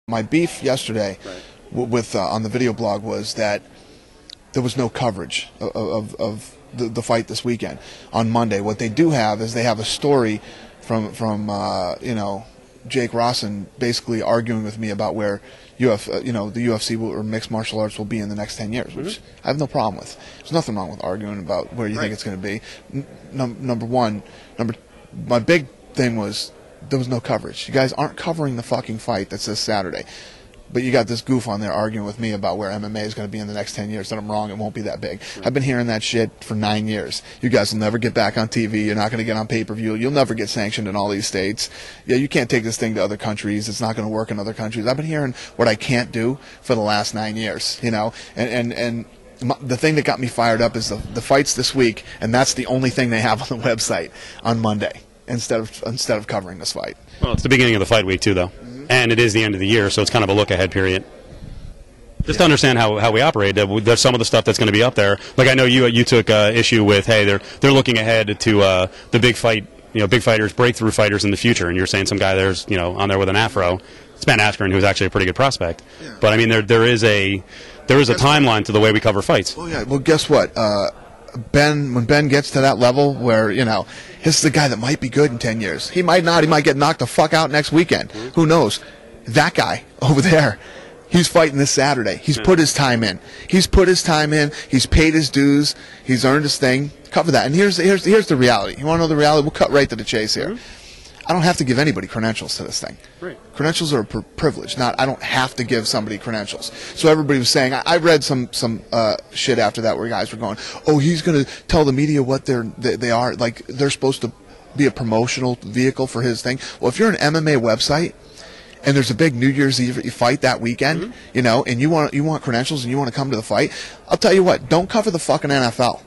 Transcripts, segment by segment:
My beef yesterday with on the video blog was that there was no coverage of the fight this weekend on Monday. What they do have is they have a story from Jake Rawson basically arguing with me about where the UFC or mixed martial arts will be in the next 10 years, which I have no problem with. There's nothing wrong with arguing about where you think it's going to be. My big thing was there was no coverage. You guys aren't covering the fucking fight that's this Saturday. But you got this goof on there arguing with me about where MMA is going to be in the next 10 years. That I'm wrong. It won't be that big. I've been hearing that shit for 9 years. You guys will never get back on TV. You're not going to get on pay-per-view. You'll never get sanctioned in all these states. Yeah, you can't take this thing to other countries. It's not going to work in other countries. I've been hearing what I can't do for the last 9 years, and the thing that got me fired up is the fights this week, and that's the only thing they have on the website on Monday instead of covering this fight. Well, it's the beginning of the fight week, too, though. And it is the end of the year, so it's kind of a look-ahead period. Just to understand how we operate, there's some of the stuff that's going to be up there. Like I know you took issue with, hey, they're looking ahead to the big fight, big fighters, breakthrough fighters in the future, and you're saying some guy there's on there with an afro. It's Ben Askren, who's actually a pretty good prospect. Yeah. But I mean, there is a timeline to the way we cover fights. Well, yeah. Well, guess what? When Ben gets to that level where, this is the guy that might be good in 10 years. He might not. He might get knocked the fuck out next weekend. Who knows? That guy over there, he's fighting this Saturday. He's put his time in. He's paid his dues. He's earned his thing. Cover that. And here's the reality. You want to know the reality? We'll cut right to the chase here. I don't have to give anybody credentials to this thing. Right. Credentials are a privilege. I don't have to give somebody credentials. So everybody was saying, I read some shit after that where guys were going, oh, he's going to tell the media what they are. Like, they're supposed to be a promotional vehicle for his thing. Well, if you're an MMA website and there's a big New Year's Eve fight that weekend, and you want credentials and you want to come to the fight, I'll tell you what, don't cover the fucking NFL.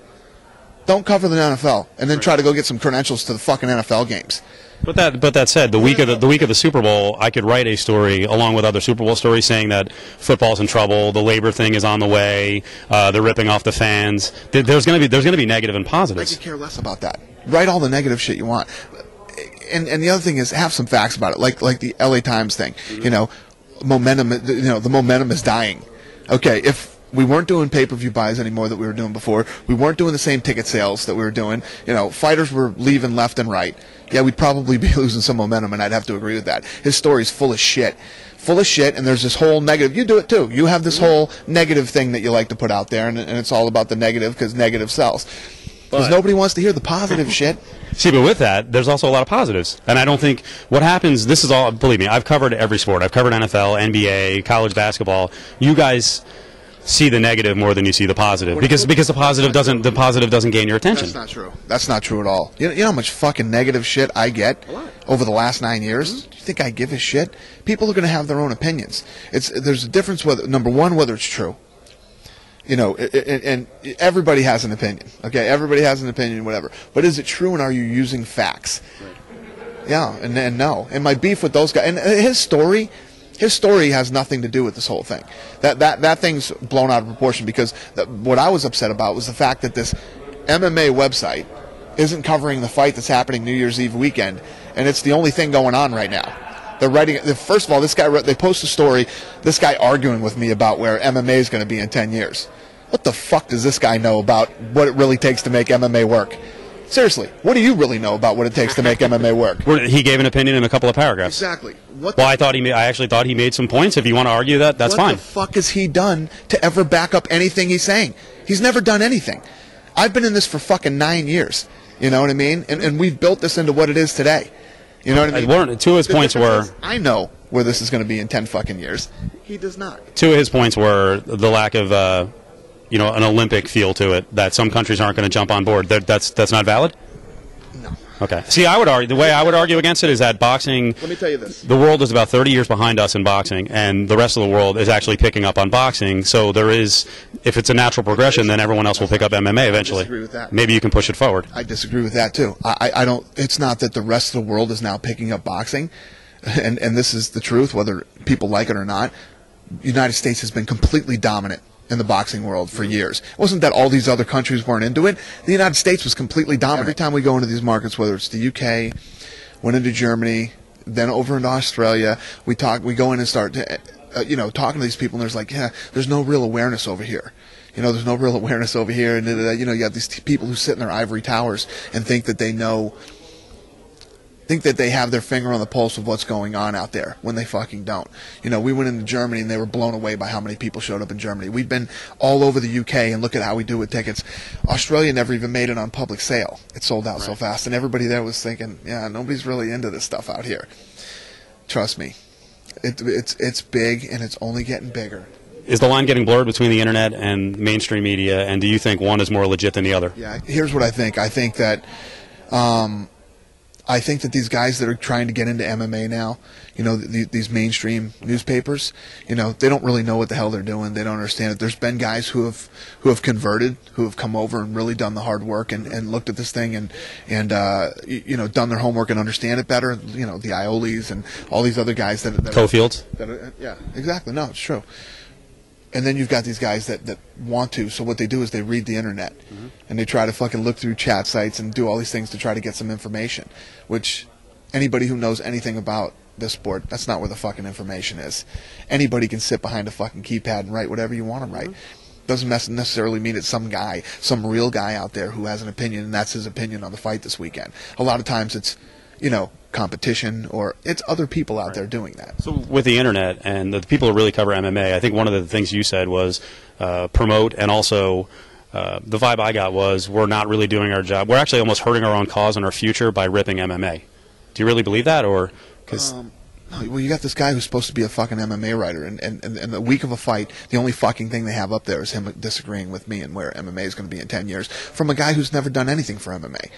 Don't cover the NFL and then try to go get some credentials to the fucking NFL games. But that said, the week of the Super Bowl, I could write a story along with other Super Bowl stories saying that football's in trouble, the labor thing is on the way, they're ripping off the fans. There's going to be negative and positives. I could care less about that. Write all the negative shit you want. And the other thing is have some facts about it, like the LA Times thing. Momentum. The momentum is dying. Okay, if we weren't doing pay-per-view buys anymore that we were doing before, we weren't doing the same ticket sales that we were doing, fighters were leaving left and right, yeah, we'd probably be losing some momentum, and I'd have to agree with that. His story's full of shit, and there's this whole negative. You do it too. You have this whole negative thing that you like to put out there, and it's all about the negative because negative sells. Because nobody wants to hear the positive shit. See, but with that, there's also a lot of positives. And I don't think what happens, this is all, believe me, I've covered every sport. I've covered NFL, NBA, college basketball. You guys see the negative more than you see the positive because the positive doesn't gain your attention. That's not true. That's not true at all. You know how much fucking negative shit I get over the last 9 years? Do you think I give a shit? People are going to have their own opinions. There's a difference whether, number one, whether it's true. And everybody has an opinion. Okay, everybody has an opinion, whatever. But is it true, and are you using facts? Right. Yeah, and no. And my beef with those guys, and his story has nothing to do with this whole thing. That thing's blown out of proportion because what I was upset about was the fact that this MMA website isn't covering the fight that's happening New Year's Eve weekend, and it's the only thing going on right now. They're writing. First of all, they post a story. This guy arguing with me about where MMA is going to be in 10 years. What the fuck does this guy know about what it really takes to make MMA work? Seriously, what do you really know about what it takes to make MMA work? He gave an opinion in a couple of paragraphs. Exactly. I actually thought he made some points. If you want to argue that, that's fine. What the fuck has he done to ever back up anything he's saying? He's never done anything. I've been in this for fucking 9 years. You know what I mean? And we've built this into what it is today. You know what I mean? Two of his points were, I know where this is going to be in 10 fucking years. He does not. Two of his points were the lack of an Olympic feel to it, that some countries aren't going to jump on board. That's not valid? No. Okay. See, the way I would argue against it is that boxing, let me tell you this. The world is about 30 years behind us in boxing, and the rest of the world is actually picking up on boxing. So there is, if it's a natural progression, then everyone else will pick up MMA eventually. I disagree with that. Maybe you can push it forward. I disagree with that too. I don't. It's not that the rest of the world is now picking up boxing, and this is the truth, whether people like it or not. The United States has been completely dominant in the boxing world for years. It wasn't that all these other countries weren't into it. The United States was completely dominant. Every time we go into these markets, whether it's the UK, went into Germany, then over in Australia, we go in and start talking to these people, and there's like, yeah, there's no real awareness over here. There's no real awareness over here, and you have these people who sit in their ivory towers and think that they have their finger on the pulse of what's going on out there when they fucking don't. We went into Germany and they were blown away by how many people showed up in Germany. We've been all over the UK and look at how we do with tickets. Australia never even made it on public sale. It sold out so fast, and everybody there was thinking, yeah, nobody's really into this stuff out here. Trust me, it's big, and it's only getting bigger. Is the line getting blurred between the internet and mainstream media, and do you think one is more legit than the other? Yeah, here's what I think. I think that these guys that are trying to get into MMA now, these mainstream newspapers, they don't really know what the hell they're doing. They don't understand it. There's been guys who have converted, who have come over and really done the hard work and looked at this thing and done their homework and understand it better. The Iolis and all these other guys that Cofield. Yeah, exactly. No, it's true. And then you've got these guys that want to, so what they do is they read the internet, and they try to fucking look through chat sites and do all these things to try to get some information, which anybody who knows anything about this sport, that's not where the fucking information is. Anybody can sit behind a fucking keypad and write whatever you want to write. Doesn't necessarily mean it's some real guy out there who has an opinion, and that's his opinion on the fight this weekend. A lot of times it's, competition, or it's other people out there doing that. So with the internet and the people who really cover MMA, I think one of the things you said was promote, and also the vibe I got was we're not really doing our job. We're actually almost hurting our own cause and our future by ripping MMA. Do you really believe that, or? Well, you got this guy who's supposed to be a fucking MMA writer, and the week of a fight, the only fucking thing they have up there is him disagreeing with me and where MMA is going to be in 10 years from a guy who's never done anything for MMA.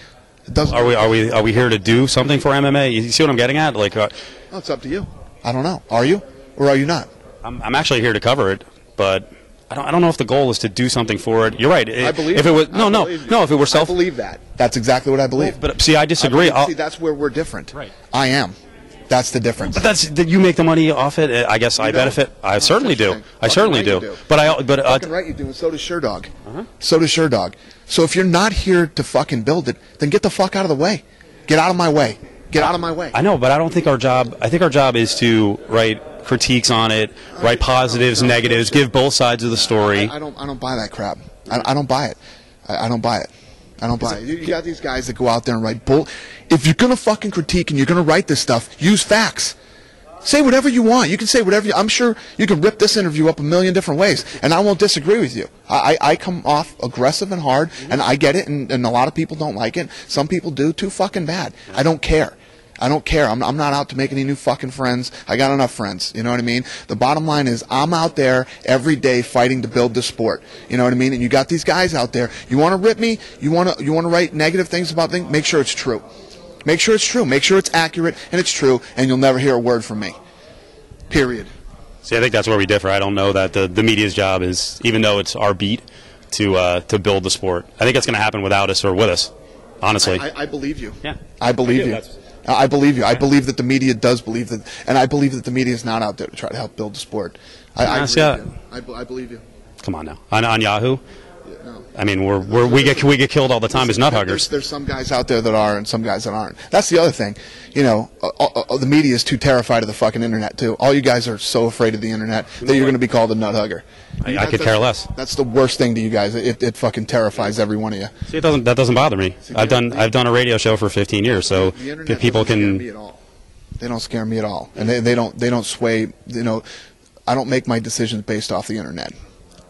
Are we here to do something for MMA? You see what I'm getting at? Like, it's up to you. I don't know. Are you, or are you not? I'm actually here to cover it, but I don't know if the goal is to do something for it. You're right. I believe. If it was no. If it were self, I believe that. That's exactly what I believe. Well, but see, I disagree. See, that's where we're different. Right. I am. That's the difference. But that's you make the money off it. I guess I benefit. I certainly do. I certainly do. But fucking right, you do, and so does Sherdog. So does Sherdog. So if you're not here to fucking build it, then get the fuck out of the way. Get out of my way. Get out of my way. I know, but I don't think our job. I think our job is to write critiques on it, write positives, negatives, give both sides of the story. I don't buy that crap. I don't buy it. I don't buy it. I don't buy it. You got these guys that go out there and write bull. If you're gonna fucking critique and you're gonna write this stuff, use facts. Say whatever you want. You can say whatever I'm sure you can rip this interview up a million different ways, and I won't disagree with you. I come off aggressive and hard, and I get it, and a lot of people don't like it. Some people do too fucking bad. I don't care. I don't care. I'm not out to make any new fucking friends. I got enough friends. You know what I mean? The bottom line is I'm out there every day fighting to build the sport. You know what I mean? And you got these guys out there. You want to rip me? You want to write negative things about things? Make sure it's true. Make sure it's true. Make sure it's accurate and it's true, and you'll never hear a word from me. Period. See, I think that's where we differ. I don't know that the media's job is, even though it's our beat, to build the sport. I think it's going to happen without us or with us, honestly. I believe you. Yeah. I believe you. I believe you. I believe that the media does believe that, and I believe that the media is not out there to try to help build the sport. I believe you. Come on now. On Yahoo? No. I mean, we get killed all the time as nut huggers. There's some guys out there that are, and some guys that aren't. That's the other thing. The media is too terrified of the fucking internet too. All you guys are so afraid of the internet that you're going to be called a nut hugger. I could care less. That's the worst thing to you guys. It fucking terrifies every one of you. See, that doesn't bother me. I've done a radio show for 15 years, so people can. They don't scare me at all, and they don't sway. I don't make my decisions based off the internet.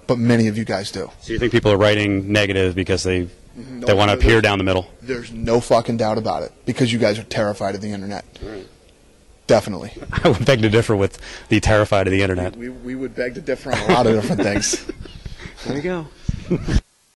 But many of you guys do. So you think people are writing negative because they want to appear down the middle? There's no fucking doubt about it. Because you guys are terrified of the internet. Right. Definitely. I would beg to differ with the terrified of the internet. We would beg to differ on a lot of different things. There you go.